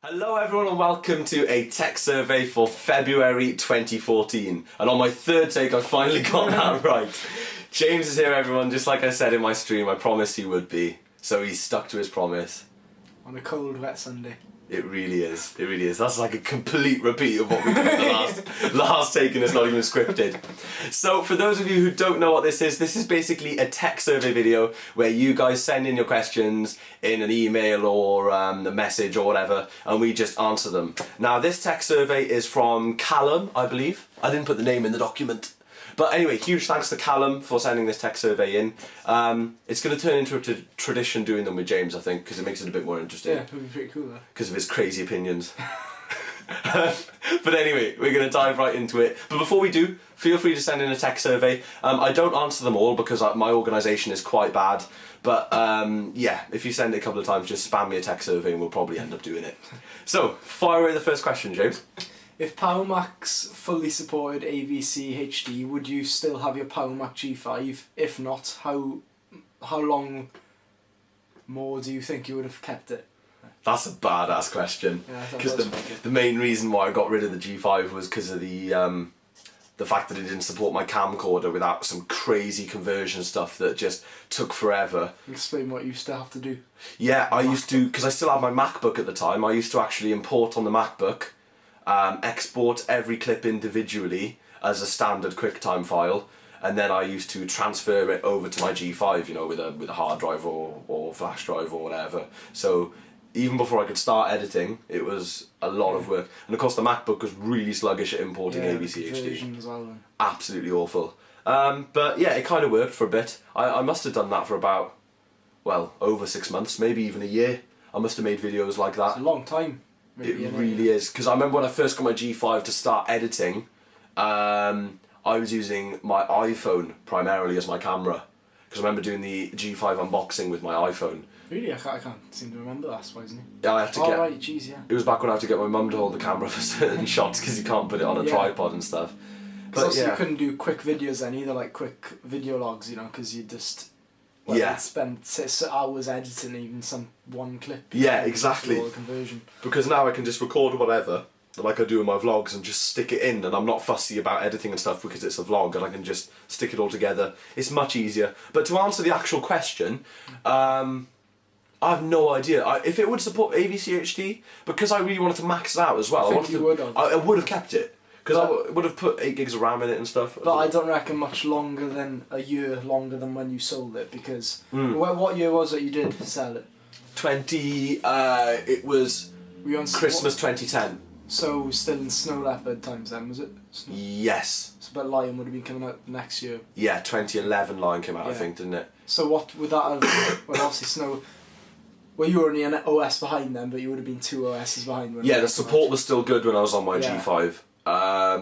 Hello everyone and welcome to a tech survey for February 2014. And on my third take I've finally got that right. James is here everyone, just like I said in my stream, I promised he would be. So he's stuck to his promise. On a cold, wet Sunday. It really is, it really is. That's like a complete repeat of what we did in the last take, and it's not even scripted. So for those of you who don't know what this is basically a tech survey video where you guys send in your questions in an email or a message or whatever, and we just answer them. Now this tech survey is from Callum, I believe. I didn't put the name in the document. But anyway, huge thanks to Callum for sending this tech survey in. It's going to turn into a tradition doing them with James, I think, because it makes it a bit more interesting. Yeah, it would be pretty cool though. Because of his crazy opinions. But anyway, we're going to dive right into it. But before we do, feel free to send in a tech survey. I don't answer them all because my organisation is quite bad. But yeah, if you send it a couple of times, just spam me a tech survey and we'll probably end up doing it. So, fire away the first question, James. If PowerMacs fully supported AVC HD, would you still have your PowerMac G5? If not, how long more do you think you would have kept it? That's a badass question. Because the main reason why I got rid of the G5 was because of the fact that it didn't support my camcorder without some crazy conversion stuff that just took forever. Explain what you used to have to do. Yeah, I used to, because I still had my MacBook at the time, I used to actually import on the MacBook, export every clip individually as a standard QuickTime file, and then I used to transfer it over to my G5, you know, with a hard drive or flash drive or whatever. So even before I could start editing, it was a lot of work. And of course the MacBook was really sluggish at importing AVC HD. As well, then. Absolutely awful. But yeah, it kind of worked for a bit. I must have done that for about, well, over 6 months, maybe even a year. I must have made videos like that. It's a long time. Really, it really is. Because I remember when I first got my G5 to start editing, I was using my iPhone primarily as my camera. Because I remember doing the G5 unboxing with my iPhone. Really? I can't seem to remember that, surprisingly. Yeah, I had to get... right, jeez, yeah. It was back when I had to get my mum to hold the camera for certain shots because you can't put it on a tripod and stuff. But also you couldn't do quick videos then either, like quick video logs, you know, because you just... Well, you'd spend hours editing even one clip. Yeah, exactly. All the conversion. Because now I can just record whatever, like I do in my vlogs, and just stick it in, and I'm not fussy about editing and stuff because it's a vlog, and I can just stick it all together. It's much easier. But to answer the actual question, I have no idea. If it would support AVC HD, because I really wanted to max it out as well. I would have kept it. Because I would have put 8 gigs of RAM in it and stuff. But I don't reckon much longer than a year longer than when you sold it, because... What year was it you did sell it? It was Christmas 2010. So still in Snow Leopard times then, was it? Yes. So but Lion would have been coming out next year. Yeah, 2011 Lion came out, I think, didn't it? So what would that have... Well, obviously Snow... Well, you were only an OS behind then, but you would have been 2 OSs behind. Yeah, the support was still good when I was on my G5.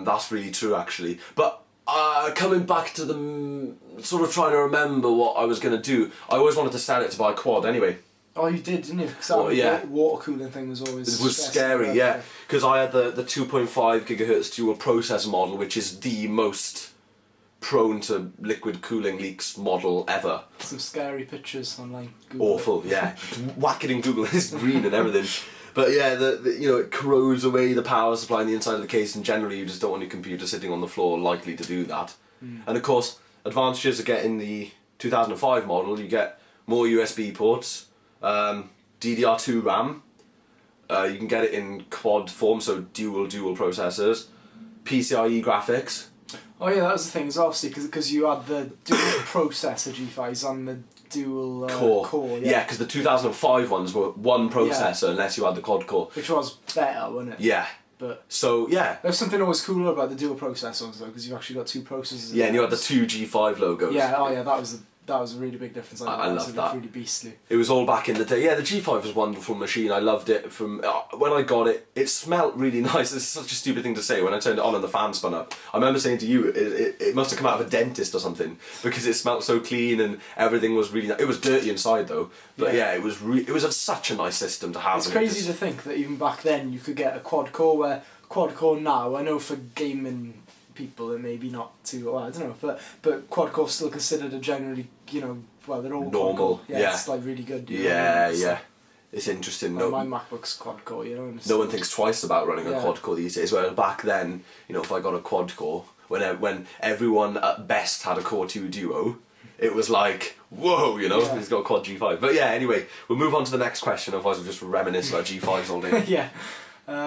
That's really true actually. But coming back to the sort of trying to remember what I was going to do, I always wanted to sell it to buy a quad anyway. Oh, you did, didn't you? Because that water cooling thing was always... It was scary, yeah. Because I had the 2.5 gigahertz dual processor model, which is the most prone to liquid cooling leaks model ever. Some scary pictures online. Google Awful, yeah. Whack it in Google, it's green and everything. But yeah, you know, it corrodes away the power supply in the inside of the case, and generally you just don't want your computer sitting on the floor likely to do that. And of course, advantages of getting the 2005 model, you get more USB ports, DDR2 RAM, you can get it in quad form, so dual processors, PCIe graphics. Oh yeah, that was the thing, is obviously because you had the dual processor G5s and the dual core. Yeah, because the 2005 ones were one processor unless you had the quad core. Which was better, wasn't it? Yeah. But so yeah. There's something always cooler about the dual processors though, because you've actually got 2 processors. Yeah, and you had the 2 G5 logos. Yeah, oh yeah, that was a really big difference. I love that. Really beastly. It was all back in the day. Yeah, the G5 was a wonderful machine. I loved it. From when I got it, it smelt really nice. It's such a stupid thing to say. When I turned it on and the fan spun up, I remember saying to you, it must have come out of a dentist or something, because it smelt so clean and everything was really. It was dirty inside though, but yeah, it was such a nice system to have. It's crazy to think that even back then you could get a quad core. Where quad core now, I know for gaming people and maybe not too, well, I don't know, but quad core still considered a generally, you know, well, they're all normal. Yeah, it's like really good. Yeah. It's interesting. Well, my MacBook's quad core, you know. No one thinks twice about running a quad core these days. Whereas back then, you know, if I got a quad core, when everyone at best had a Core 2 Duo, it was like, whoa, you know, he's got a quad G5. But yeah, anyway, we'll move on to the next question. Otherwise, we'll just reminisce about G5s all day. Yeah.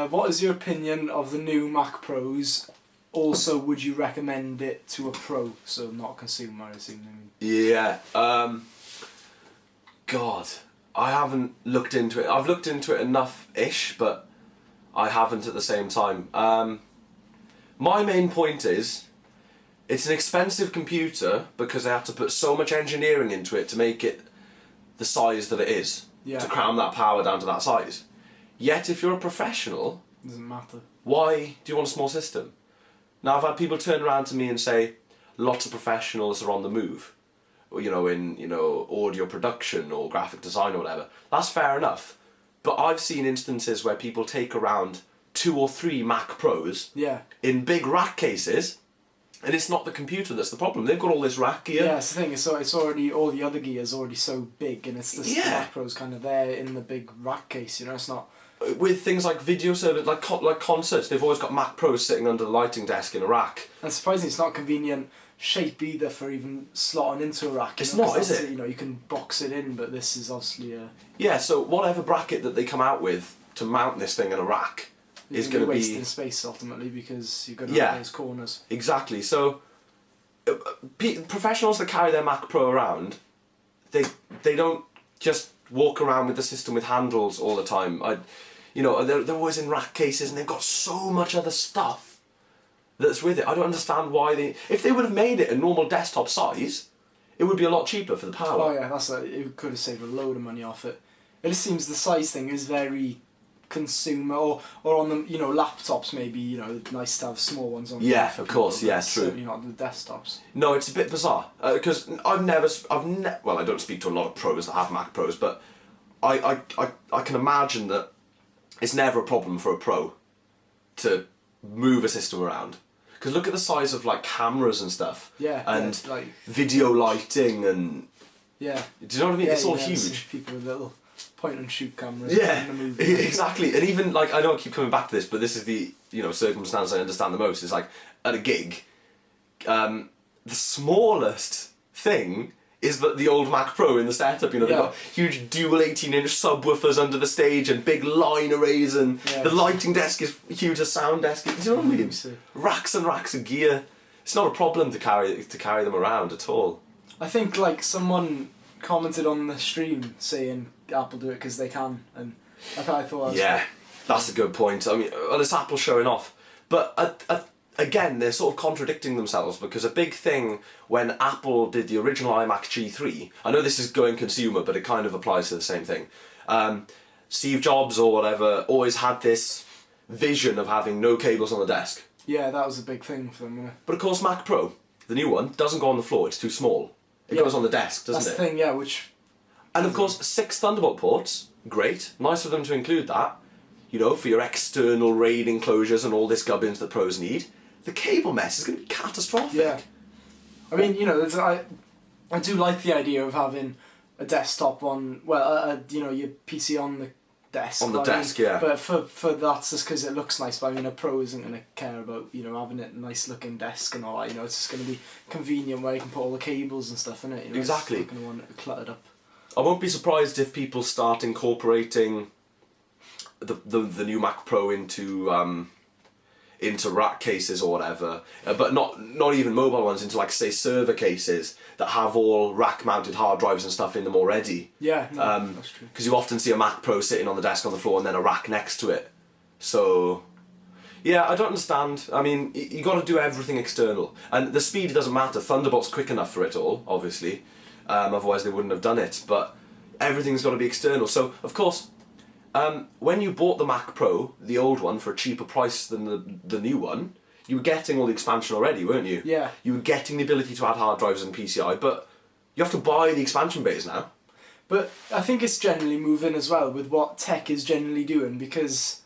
What is your opinion of the new Mac Pros? Also, would you recommend it to a pro, so not a consumer, I assume? Yeah. God, I haven't looked into it. I've looked into it enough-ish, but I haven't at the same time. My main point is, it's an expensive computer because they have to put so much engineering into it to make it the size that it is, to cram that power down to that size. Yet, if you're a professional, doesn't matter. Why do you want a small system? Now, I've had people turn around to me and say, lots of professionals are on the move, you know, in audio production or graphic design or whatever. That's fair enough, but I've seen instances where people take around 2 or 3 Mac Pros in big rack cases, and it's not the computer that's the problem. They've got all this rack gear. Yeah, it's the thing. It's already, all the other gear is already so big, and it's the Mac Pro's kind of there in the big rack case. You know, it's not. With things like video service, like concerts, they've always got Mac Pros sitting under the lighting desk in a rack. And surprisingly, it's not convenient shape either for even slotting into a rack. It's not, is it? You know, you can box it in, but this is obviously a. Yeah, so whatever bracket that they come out with to mount this thing in a rack is going to be wasting space ultimately because you're going to have those corners. Exactly. So professionals that carry their Mac Pro around, they don't just walk around with the system with handles all the time. They're always in rack cases and they've got so much other stuff that's with it. I don't understand why if they would have made it a normal desktop size, it would be a lot cheaper for the power. Oh yeah, it could have saved a load of money off it. It just seems the size thing is very consumer, or on the laptops maybe nice to have small ones on. Yeah, of course, yeah, true. Certainly not the desktops. No, it's a bit bizarre because I don't speak to a lot of pros that have Mac Pros, but I can imagine that it's never a problem for a pro to move a system around. Because look at the size of like cameras and stuff. Yeah. And video lighting and. Yeah. Do you know what I mean? Yeah, it's all huge. People with little point and shoot cameras. Yeah. In the movie. Exactly. And even I know I keep coming back to this, but this is the circumstance I understand the most. Is like at a gig, the smallest thing is the old Mac Pro in the setup. They've got huge dual 18-inch subwoofers under the stage and big line arrays, and the lighting desk is huge, a sound desk. Do you know what I mean? Racks and racks of gear. It's not a problem to carry them around at all. I think someone commented on the stream saying Apple do it because they can, and I thought that's a good point. I mean, well, it's Apple showing off, but again, they're sort of contradicting themselves, because a big thing when Apple did the original iMac G3, I know this is going consumer, but it kind of applies to the same thing. Steve Jobs or whatever always had this vision of having no cables on the desk. Yeah, that was a big thing for them. But of course, Mac Pro, the new one, doesn't go on the floor. It's too small. It goes on the desk, doesn't it? That's the thing, yeah. Which. And of course, 6 Thunderbolt ports. Great, nice of them to include that. For your external RAID enclosures and all this gubbins that pros need. The cable mess is going to be catastrophic. Yeah. I mean, I do like the idea of having a desktop on, your PC on the desk. On the desk, yeah. But for that's just because it looks nice. But I mean, a pro isn't going to care about, having it nice looking desk and all that. It's just going to be convenient where you can put all the cables and stuff in it. Exactly. It's not going to want it cluttered up. I won't be surprised if people start incorporating the new Mac Pro into rack cases or whatever, but not even mobile ones, into say server cases that have all rack mounted hard drives and stuff in them already. Yeah, that's true. Because you often see a Mac Pro sitting on the desk on the floor and then a rack next to it. So yeah, I don't understand. I mean, you got to do everything external, and the speed doesn't matter. Thunderbolt's quick enough for it all, obviously. Otherwise they wouldn't have done it. But everything's got to be external. So of course. When you bought the Mac Pro, the old one, for a cheaper price than the new one, you were getting all the expansion already, weren't you? Yeah. You were getting the ability to add hard drives and PCI, but you have to buy the expansion bays now. But I think it's generally moving as well with what tech is generally doing, because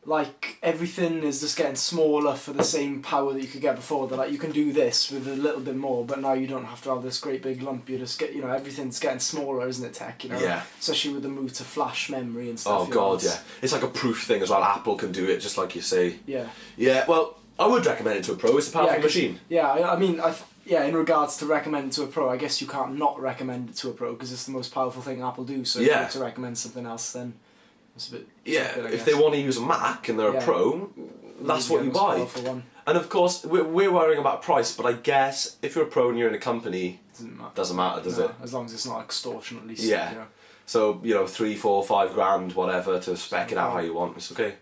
like everything is just getting smaller for the same power that you could get before. That like you can do this with a little bit more, but now you don't have to have this great big lump. You just get, everything's getting smaller, isn't it, tech? Yeah. Especially with the move to flash memory and stuff. Oh god, yeah. It's like a proof thing as well. Apple can do it just like you say. Yeah. Yeah. Well, I would recommend it to a pro. It's a powerful machine. Yeah, I mean, in regards to recommend it to a pro, I guess you can't not recommend it to a pro because it's the most powerful thing Apple do. So if you were to recommend something else, then it's a bit. If they want to use a Mac and they're a pro, that's what you buy. And of course, we're worrying about price, but I guess if you're a pro and you're in a company, doesn't matter, does it? As long as it's not extortionately. Yeah. So 3, 4, 5 grand, whatever, to spec it out how you want. It's okay.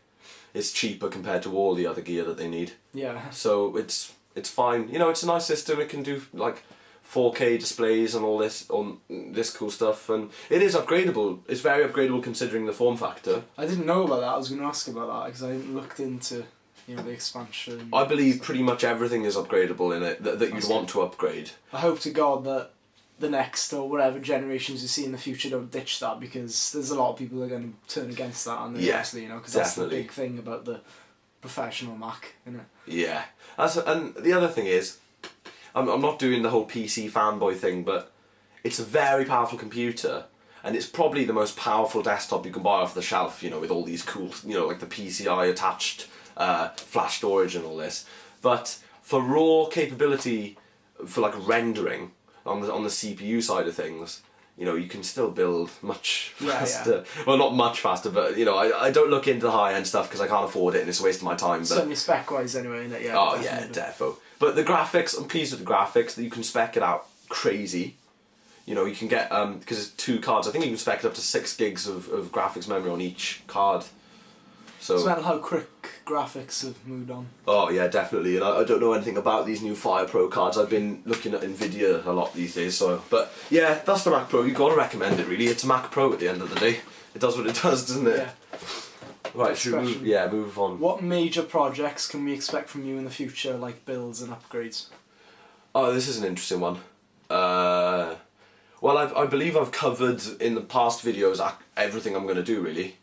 It's cheaper compared to all the other gear that they need. Yeah. So it's fine. It's a nice system. It can do like 4K displays and all this on this cool stuff, and it is upgradable. It's very upgradable considering the form factor. I didn't know about that. I was going to ask about that because I looked into the expansion. I believe pretty much everything is upgradable in it that you'd want to upgrade. I hope to God that the next or whatever generations you see in the future don't ditch that, because there's a lot of people that are going to turn against that, and obviously, because that's the big thing about the professional Mac, isn't it? Yeah, and the other thing is, I'm not doing the whole PC fanboy thing, but it's a very powerful computer, and it's probably the most powerful desktop you can buy off the shelf. With all these cool, like the PCI attached flash storage and all this. But for raw capability, for like rendering on the CPU side of things, you can still build much faster. Yeah. Well, not much faster, but I don't look into the high end stuff because I can't afford it and it's a waste of my time. But certainly spec wise, anyway. Isn't it? Yeah. Oh yeah, defo. But the graphics, I'm pleased with the graphics that you can spec it out crazy. You can get because it's 2 cards. I think you can spec it up to 6 gigs of graphics memory on each card. So it's about how quick graphics have moved on. Oh yeah, definitely. And I don't know anything about these new Fire Pro cards. I've been looking at Nvidia a lot these days. But yeah, that's the Mac Pro. You've got to recommend it. Really, it's a Mac Pro at the end of the day. It does what it does, doesn't it? Yeah. Right, should we move on. What major projects can we expect from you in the future, like builds and upgrades? Oh, this is an interesting one. Well, I believe I've covered in the past videos everything I'm going to do, really.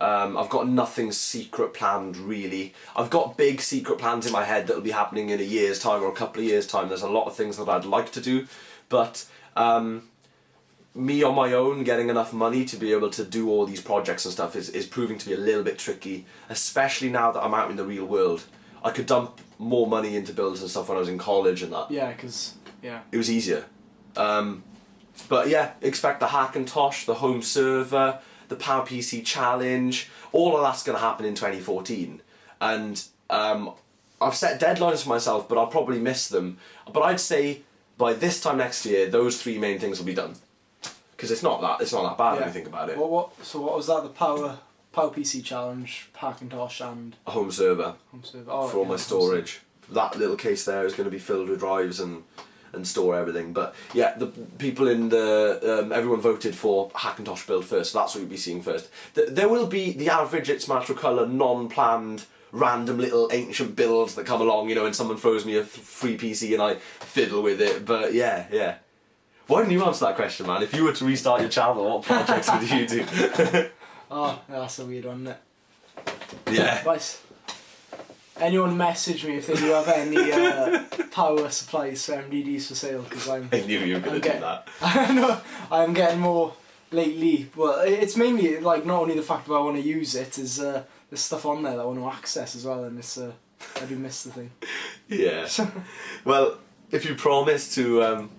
I've got nothing secret planned, really. I've got big secret plans in my head that'll be happening in a year's time or a couple of years' time. There's a lot of things that I'd like to do, but me on my own getting enough money to be able to do all these projects and stuff is proving to be a little bit tricky, especially now that I'm out in the real world. I could dump more money into builds and stuff when I was in college and that. Yeah, because it was easier. But yeah, expect the Hackintosh, the home server, the PowerPC challenge, all of that's going to happen in 2014. And I've set deadlines for myself, but I'll probably miss them. But I'd say by this time next year, those 3 main things will be done. Because it's not that bad when you think about it. So what was that? The PowerPC challenge, Hackintosh, and a home server. Oh, for all my storage. That little case there is going to be filled with drives and store everything. But yeah, the people in the everyone voted for Hackintosh build first, so that's what you'll be seeing first. There will be the average ItsMyNaturalColour non-planned random little ancient builds that come along, and someone throws me a free PC and I fiddle with it. But yeah. Why didn't you answer that question, man? If you were to restart your channel, what projects would you do? Oh, that's a weird one, isn't it? Yeah. Nice. Anyone message me if they do have any power supplies for MDDs for sale, because I knew you were going to do that. I know, I'm getting more lately. Well, it's mainly like not only the fact that I want to use it, is there's stuff on there that I want to access as well, and it's I do miss the thing. Yeah. Well, if you promise to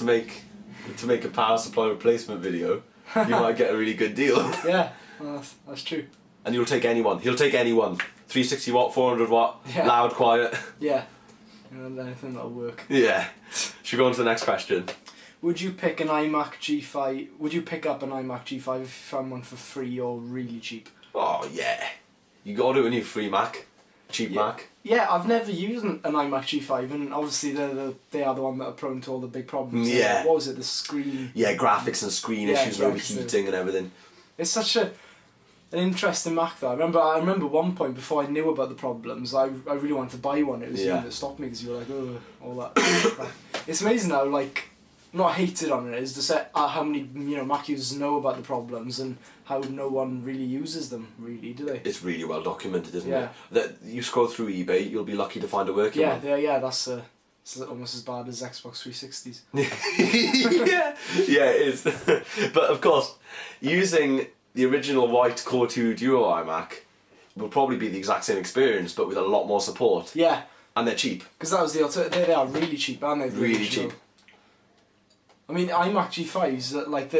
make a power supply replacement video, you might get a really good deal. Yeah, well, that's true. And he'll take anyone. 360 watt, 400 watt, loud, quiet. Yeah. Anything that'll work. Yeah. Should we go on to the next question? Would you pick an iMac G5? Would you pick up an iMac G5 if you found one for free or really cheap? Oh yeah. You got to when you free Mac, cheap Mac. Yeah, I've never used an iMac G5, and obviously they are the one that are prone to all the big problems. Yeah. What was it? The screen. Yeah, graphics and screen issues and overheating and everything. It's such an interesting Mac though. I remember one point before I knew about the problems, I really wanted to buy one. It was you that stopped me because you were like, oh, all that. It's amazing how like not hated on it, is just how many Mac users know about the problems and how no one really uses them, really, do they? It's really well documented, isn't Yeah. it? That you scroll through eBay, you'll be lucky to find a working one. That's it's almost as bad as Xbox 360s. yeah, it is. But of course, using the original white Core 2 Duo iMac will probably be the exact same experience, but with a lot more support. Yeah. And they're cheap. Because that was the alternative. They are really cheap, aren't they? Really cheap. I mean, iMac G5s, like,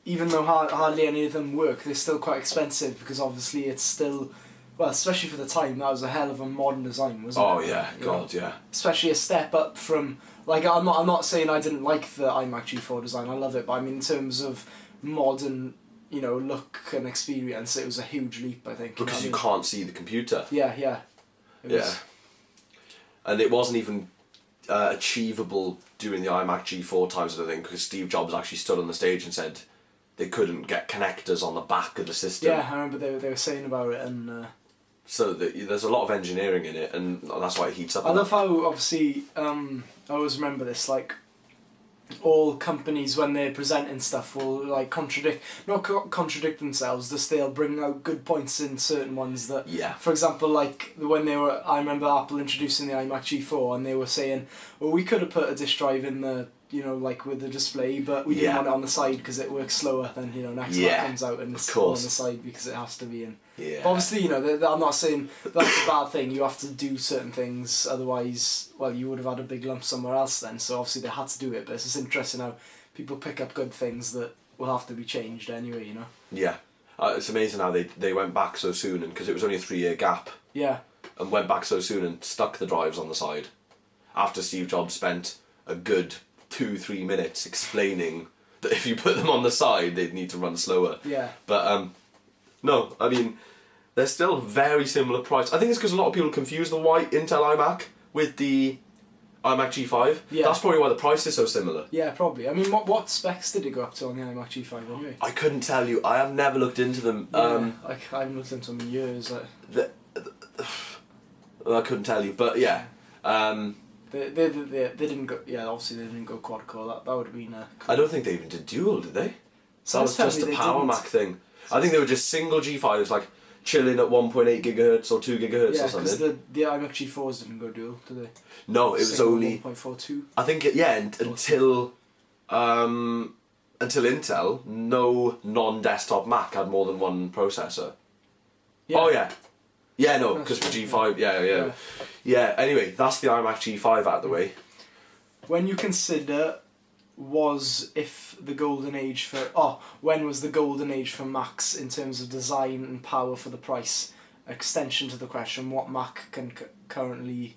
even though hardly any of them work, they're still quite expensive because obviously it's still, well, especially for the time, that was a hell of a modern design, wasn't it? Oh yeah, God, yeah. Especially a step up from, like, I'm not saying I didn't like the iMac G4 design, I love it, but I mean in terms of modern, look and experience, it was a huge leap, I think. Because you can't see the computer. Yeah. It was, yeah. And it wasn't even achievable doing the iMac G4 times, I think, because Steve Jobs actually stood on the stage and said they couldn't get connectors on the back of the system. Yeah, I remember they were saying about it, and so there's a lot of engineering in it, and that's why it heats up. I love how, obviously, I always remember this, like, all companies when they're presenting stuff will like contradict themselves, just they'll bring out good points in certain ones that, for example, like when I remember Apple introducing the iMac G4 and they were saying, well, we could have put a disk drive in the, like with the display, but we didn't want it on the side because it works slower than, next Mac comes out and it's on the side because it has to be in. Yeah. But obviously, I'm not saying that's a bad thing. You have to do certain things, otherwise, well, you would have had a big lump somewhere else then. So obviously they had to do it. But it's just interesting how people pick up good things that will have to be changed anyway, Yeah. It's amazing how they went back so soon, and because it was only a 3-year gap. Yeah. And went back so soon and stuck the drives on the side. After Steve Jobs spent a good 2-3 minutes explaining that if you put them on the side, they'd need to run slower. Yeah. But no, I mean, they're still very similar price. I think it's because a lot of people confuse the white Intel iMac with the iMac G5. Yeah. That's probably why the price is so similar. Yeah, probably. I mean, what specs did it go up to on the iMac G5 anyway? I couldn't tell you. I have never looked into them. Yeah, I haven't looked into them in years. I couldn't tell you, but yeah. They didn't go. Yeah, obviously they didn't go quad core. That would have been a. I don't think they even did dual, did they? So that was just a Power Mac thing. I think they were just single G5s, like chilling at 1.8 gigahertz or 2 gigahertz or something. Yeah, because the iMac G4s didn't go dual, did they? No, it was only 1.42. I think until Intel, no non-desktop Mac had more than one processor. Yeah. Oh yeah. Yeah, no, because for G5, yeah. Anyway, that's the iMac G5 out of the way. When you consider when was the golden age for Macs in terms of design and power for the price? Extension to the question, what Mac can currently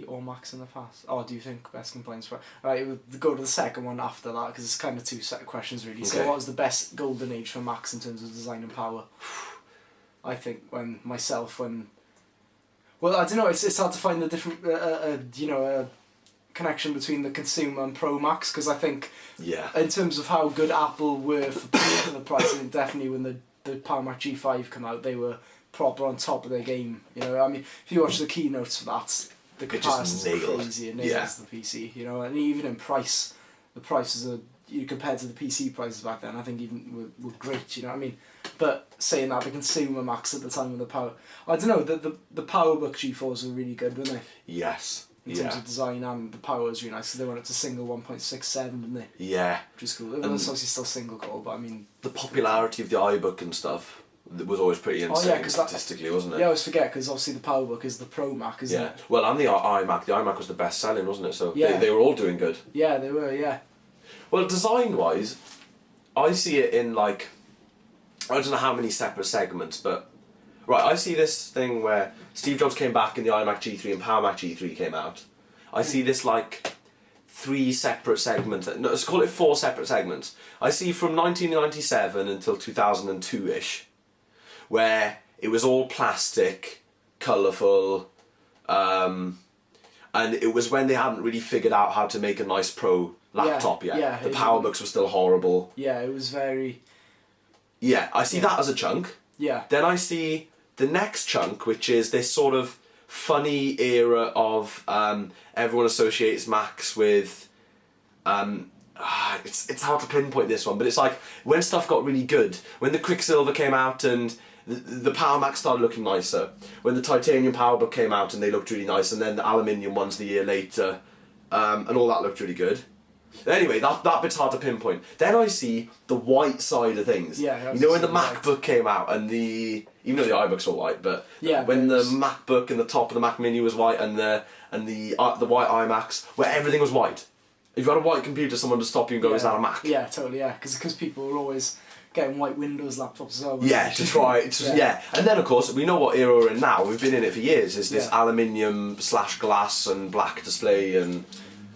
or Macs in the past? Or do you think best complaints for? Right, we'll go to the second one after that because it's kind of two set of questions really. Okay. So what was the best golden age for Macs in terms of design and power? I think well, I don't know. It's hard to find the different, connection between the consumer and Pro Macs because I think, in terms of how good Apple were for the price, I think definitely when the Power Mac G5 come out, they were proper on top of their game. I mean, if you watch the keynotes for that, the comparisons are crazy. It nails the PC. And even in price, the prices are. Compared to the PC prices back then, I think even were great. You know what I mean? But saying that, the consumer Macs at the time of the power, I don't know. The PowerBook G4s were really good, weren't they? Yes. In terms of design, and the power was really nice because they went up to single 1.67, didn't they? Yeah. Which is cool. It was obviously still single core, but I mean the popularity of the iBook and stuff was always pretty insane statistically, wasn't it? Yeah, I always forget because obviously the PowerBook is the Pro Mac, isn't it? Well, and the iMac. The iMac was the best selling, wasn't it? So they were all doing good. Yeah, they were. Yeah. Well, design-wise, I see it in like, I don't know how many separate segments, but right, I see this thing where Steve Jobs came back in the iMac G3 and Power Mac G3 came out. I see this like 3 separate segments, no, let's call it 4 separate segments. I see from 1997 until 2002-ish, where it was all plastic, colourful, and it was when they hadn't really figured out how to make a nice Pro laptop yet. Yeah, the PowerBooks were still horrible. Yeah, it was very... Yeah, I see that as a chunk. Yeah. Then I see the next chunk, which is this sort of funny era of everyone associates Macs with It's hard to pinpoint this one, but it's like when stuff got really good, when the Quicksilver came out and the Power Mac started looking nicer, when the titanium PowerBook came out and they looked really nice, and then the aluminium ones the year later, and all that looked really good. Anyway, that bit's hard to pinpoint. Then I see the white side of things. Yeah, you know when the MacBook came out and even though the iBooks were white, but when the MacBook and the top of the Mac Mini was white and the white iMacs, where everything was white. If you've got a white computer, someone to stop you and go, is that a Mac? Yeah, totally, yeah. Because people were always getting white Windows laptops as well. Yeah, to try. And then, of course, we know what era we're in now. We've been in it for years. Is this aluminium/glass and black display and...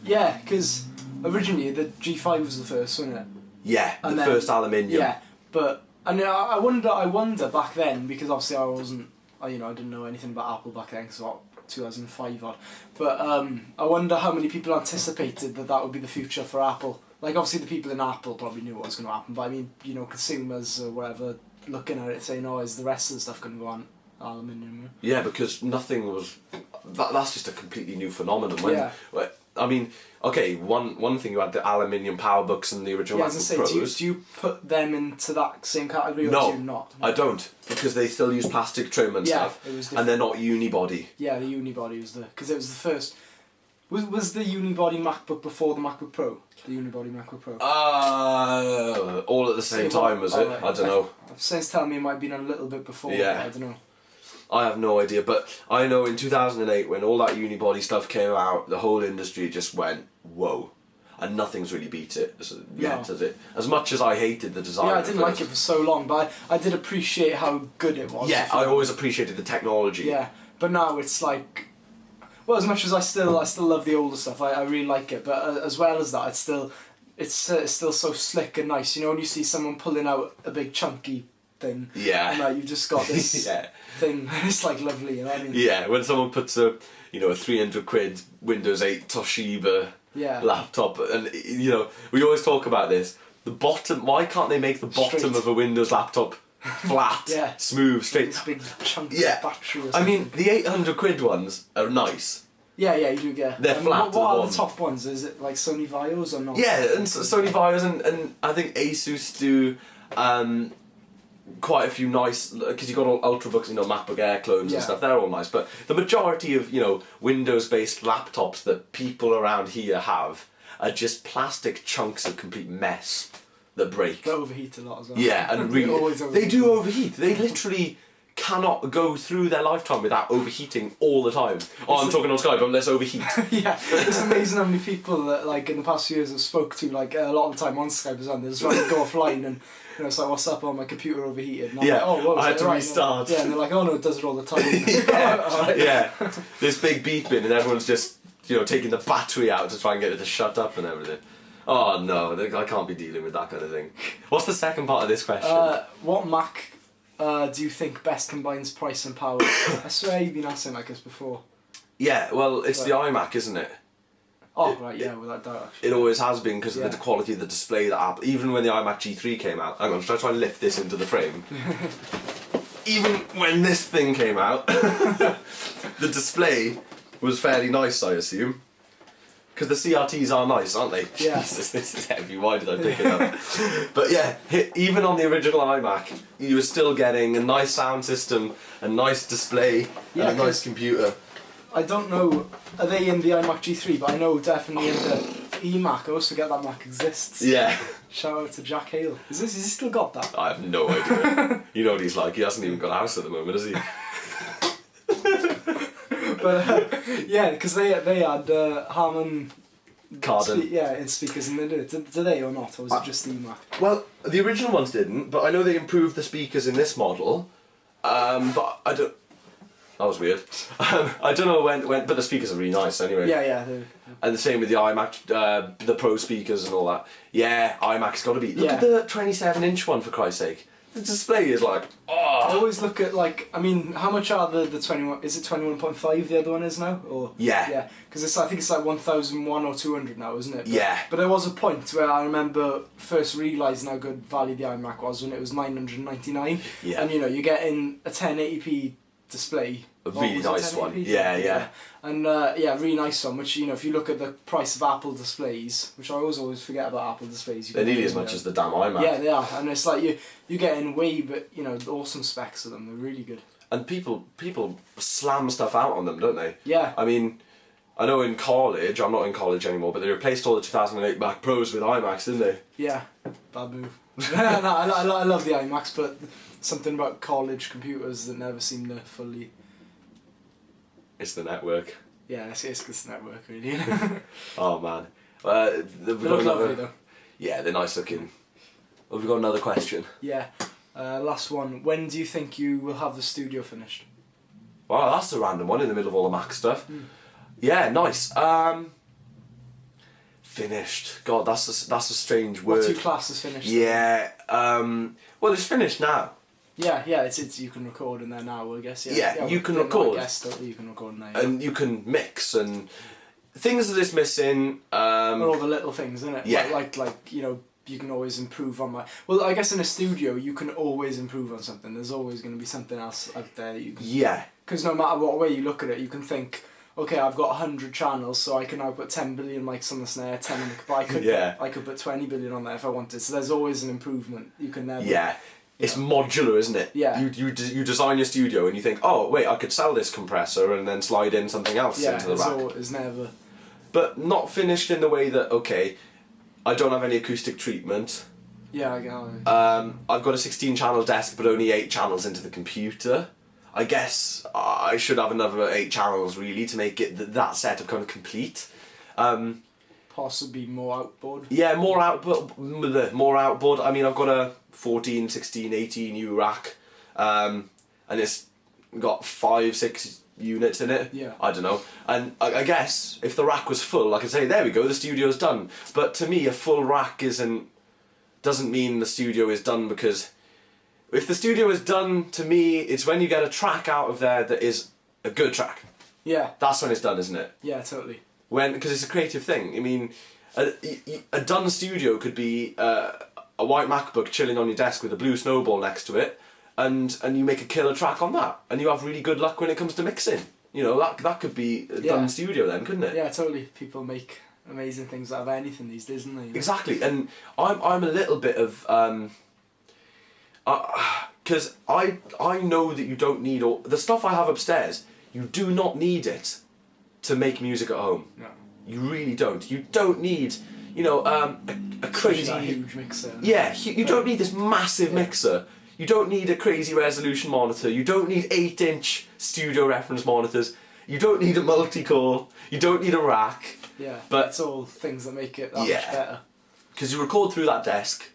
Yeah, because originally the G5 was the first, wasn't it? Yeah, and the first aluminium. Yeah, but... And I wonder back then, because obviously I wasn't... I didn't know anything about Apple back then, because 2005 odd. But I wonder how many people anticipated that would be the future for Apple. Like, obviously the people in Apple probably knew what was going to happen, but I mean, consumers or whatever looking at it saying, oh, is the rest of the stuff going to go on aluminium? Yeah, because nothing was... That's just a completely new phenomenon. I mean, okay, one thing, you had the aluminium PowerBooks and the original MacBook Pros. Do you put them into that same category or do you not? I don't, because they still use plastic trim and stuff, and they're not unibody. Yeah, the unibody was because it was the first... Was the unibody MacBook before the MacBook Pro? The unibody MacBook Pro? All at the same time, was it? Right. I don't know. Since telling me it might have been a little bit before, I don't know. I have no idea, but I know in 2008 when all that unibody stuff came out, the whole industry just went, whoa. And nothing's really beat it yet, has it? As much as I hated the design. Yeah, I didn't like it for so long, but I did appreciate how good it was. Yeah, I always appreciated the technology. Yeah, but now it's like... Well, as much as I still love the older stuff, I really like it, but as well as that, it's still so slick and nice. When you see someone pulling out a big chunky thing, and you've just got this thing, it's like lovely, you know what I mean? Yeah, when someone puts a £300 Windows 8 Toshiba laptop, and we always talk about this. The bottom, why can't they make the bottom of a Windows laptop flat, smooth, straight? This big chunky battery or something. I mean, the £800 ones are nice. Yeah, you do get. They're flat. What are the top ones? Is it like Sony Vios or not? Yeah, and Sony Vios and I think Asus do quite a few nice, because you've got all Ultrabooks, MacBook Air clones and stuff. They're all nice, but the majority of Windows-based laptops that people around here have are just plastic chunks of complete mess that break. They overheat a lot as well. Yeah, and really, they do overheat. They literally cannot go through their lifetime without overheating all the time. I'm talking on Skype, but let's overheat. Yeah, it's amazing how many people that, like, in the past few years I've spoke to, like, a lot of the time on Skype as well, they're just trying to go offline and, it's like, what's up, my computer overheated. And I'm like, oh, what was I had to restart. And they're like, oh no, it does it all the time. Yeah, this big beeping and everyone's just, taking the battery out to try and get it to shut up and everything. Oh no, I can't be dealing with that kind of thing. What's the second part of this question? What Mac do you think best combines price and power? I swear you've been asking like this before. Yeah, well, it's the iMac, isn't it? Oh, right, yeah, without doubt, actually. It always has been because of the quality of the display that Apple... Even when the iMac G3 came out... Hang on, should I try and lift this into the frame? Even when this thing came out, the display was fairly nice, I assume. Because the CRTs are nice, aren't they? Yeah. Jesus, this is heavy. Why did I pick it up? But yeah, even on the original iMac, you were still getting a nice sound system, a nice display, and a nice computer. I don't know, are they in the iMac G3? But I know definitely in the eMac. I always forget that Mac exists. Yeah. Shout out to Jack Hale. Has he still got that? I have no idea. You know what he's like. He hasn't even got a house at the moment, has he? But yeah, because they had Harman Kardon. in speakers, and they did. Did they or not, or was it just the eMac? Well, the original ones didn't, but I know they improved the speakers in this model. But I don't. That was weird. I don't know when, but the speakers are really nice anyway. Yeah. And the same with the iMac, the Pro speakers and all that. Yeah, iMac's got to be. Look at the 27-inch one, for Christ's sake. The display is like, I always look at, like, I mean, how much are the 21? Is it 21.5? The other one is now, or yeah, because I think it's like 1,001 or 200 now, isn't it? But there was a point where I remember first realising how good value the iMac was when it was 999. Yeah. And you're getting a 1080p display. A really nice one. 1080p? Yeah. And really nice one. Which, you know, if you look at the price of Apple displays, which I always forget about Apple displays. They're nearly as much as the damn iMac. Yeah, they are, and it's like you get in way, but you know, awesome specs of them. They're really good. And people slam stuff out on them, don't they? Yeah. I mean, I know in college, I'm not in college anymore, but they replaced all the 2008 Mac Pros with iMacs, didn't they? Yeah, bad move. No, I love the iMacs, but something about college computers that never seem to fully... It's the network. Yeah, it's the network, really. Oh, man. They look lovely, though. Yeah, they're nice looking. Have we got another question? Yeah. Last one. When do you think you will have the studio finished? Wow, that's a random one in the middle of all the Mac stuff. Yeah, nice. Finished. God, that's a strange word. What do you class as finished? Yeah. Well, it's finished now. Yeah. It's you can record in there now, I guess. Yeah, you can record. You can record in there. And you can mix and things that it's missing. All the little things, isn't it? Yeah. Like you know, you can always improve on Well, I guess in a studio you can always improve on something. There's always going to be something else out there you can... Yeah. Because no matter what way you look at it, you can think, okay, I've got 100 channels, so I can now put 10 billion mics on the snare, 10 on the... But I could put 20 billion on there if I wanted. So there's always an improvement. You can never... Yeah. It's modular, isn't it? Yeah. You design your studio and you think, oh, wait, I could sell this compressor and then slide in something else into the rack. It's never... But not finished in the way that, okay, I don't have any acoustic treatment. Yeah, I get it. I've got a 16-channel desk, but only 8 channels into the computer. I guess I should have another 8 channels, really, to make it that setup kind of complete. Possibly more outboard. Yeah, more outboard. I mean, I've got a 14, 16, 18U rack, and it's got 5, 6 units in it. Yeah. I don't know. And I guess if the rack was full, I could say, there we go, the studio's done. But to me, a full rack doesn't mean the studio is done, because if the studio is done, to me, it's when you get a track out of there that is a good track. Yeah. That's when it's done, isn't it? Yeah, totally. Because it's a creative thing. I mean, a done studio could be a white MacBook chilling on your desk with a blue snowball next to it, and you make a killer track on that, and you have really good luck when it comes to mixing. You know, that could be a done studio then, couldn't it? Yeah, totally. People make amazing things out of anything these days, don't they? You know? Exactly, and I'm a little bit of because I know that you don't need all the stuff I have upstairs. You do not need it to make music at home. No. You really don't. You don't need, you know, a crazy huge mixer. Yeah, you don't need this massive mixer. You don't need a crazy resolution monitor. You don't need 8-inch studio reference monitors. You don't need a multi-core. You don't need a rack. Yeah, but it's all things that make it that much better. Because you record through that desk,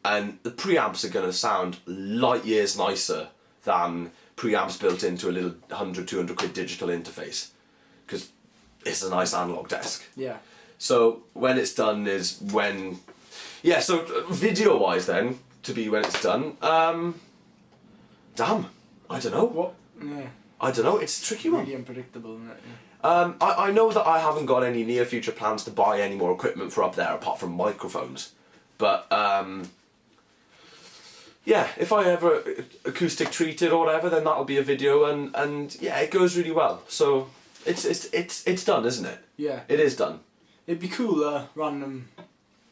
and the preamps are going to sound light years nicer than preamps built into a little 100, 200 quid digital interface. Because it's a nice analog desk. Yeah. So when it's done is when... Yeah, so video-wise then, to be when it's done, damn, I don't know. What? Yeah. I don't know, it's a tricky one. Really unpredictable, isn't it? Yeah. I know that I haven't got any near future plans to buy any more equipment for up there apart from microphones. But, yeah, if I ever acoustic treat it or whatever, then that'll be a video, and yeah, it goes really well. So it's done, isn't it? Yeah. It is done. It'd be cool, random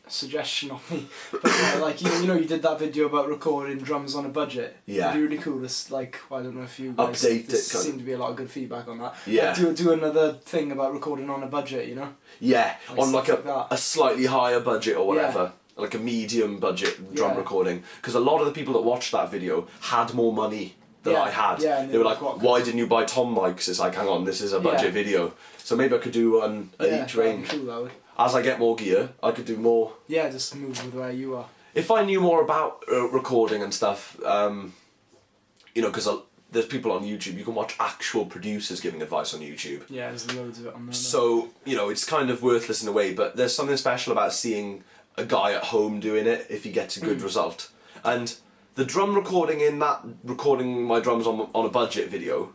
suggestion of me, but like you know you did that video about recording drums on a budget. Yeah. It'd be really cool. Just like I don't know if you guys, update there it. Seemed to be a lot of good feedback on that. Yeah. Like, do another thing about recording on a budget. You know. Yeah, on like that. a slightly higher budget or whatever. Yeah. Like a medium budget drum recording, because a lot of the people that watched that video had more money than I had. Yeah, they were like, why didn't you buy Tom mics? It's like, hang on, this is a budget video. So maybe I could do one at each range. Cool, that would. As I get more gear, I could do more. Yeah, just move with where you are. If I knew more about recording and stuff, you know, because there's people on YouTube, you can watch actual producers giving advice on YouTube. Yeah, there's loads of it on there. So, you know, it's kind of worthless in a way, but there's something special about seeing a guy at home doing it if he gets a good result. And the drum recording in that, recording my drums on a budget video,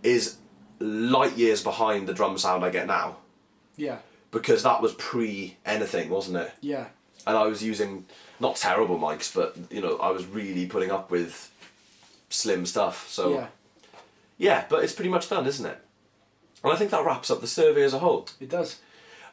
is light years behind the drum sound I get now. Yeah. Because that was pre-anything, wasn't it? Yeah. And I was using, not terrible mics, but, you know, I was really putting up with slim stuff, so... Yeah, but it's pretty much done, isn't it? And I think that wraps up the survey as a whole. It does.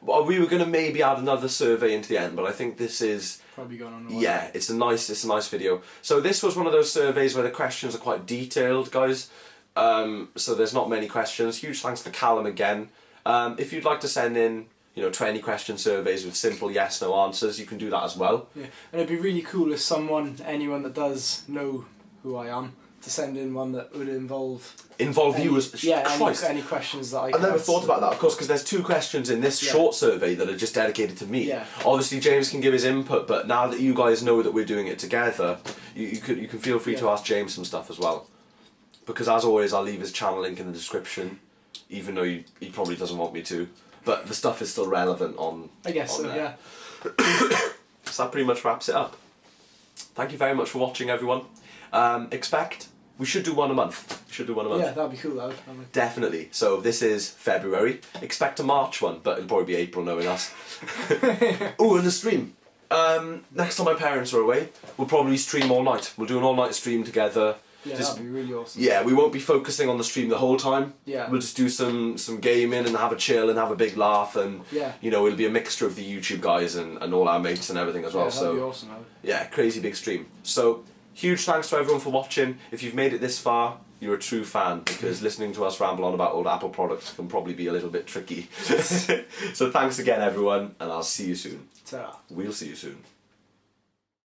Well, we were going to maybe add another survey into the end, but I think this is... Probably going on a while. Yeah, it's a nice video. So this was one of those surveys where the questions are quite detailed, guys. So there's not many questions. Huge thanks to Callum again. If you'd like to send in, 20 question surveys with simple yes/no answers, you can do that as well. Yeah, and it'd be really cool if anyone that does know who I am, to send in one that would involve you as... Yeah, any questions that I never thought about that, of course, because there's 2 questions in this short survey that are just dedicated to me. Yeah. Obviously, James can give his input, but now that you guys know that we're doing it together, you can feel free to ask James some stuff as well. Because as always, I'll leave his channel link in the description, even though he probably doesn't want me to. But the stuff is still relevant on... I guess so, there. yeah. So that pretty much wraps it up. Thank you very much for watching, everyone. We should do one a month. Yeah, that'd be cool, that would. Definitely. So this is February. Expect a March one, but it'll probably be April knowing us. Oh, and the stream. Next time my parents are away, we'll probably stream all night. We'll do an all-night stream together. Yeah, that'd be really awesome. Yeah, we won't be focusing on the stream the whole time. Yeah. We'll just do some gaming and have a chill and have a big laugh, and yeah, it'll be a mixture of the YouTube guys and all our mates and everything as well. That'd be awesome. Yeah, crazy big stream. So huge thanks to everyone for watching. If you've made it this far, you're a true fan, because listening to us ramble on about old Apple products can probably be a little bit tricky. So thanks again, everyone, and I'll see you soon. Ta-ra. We'll see you soon.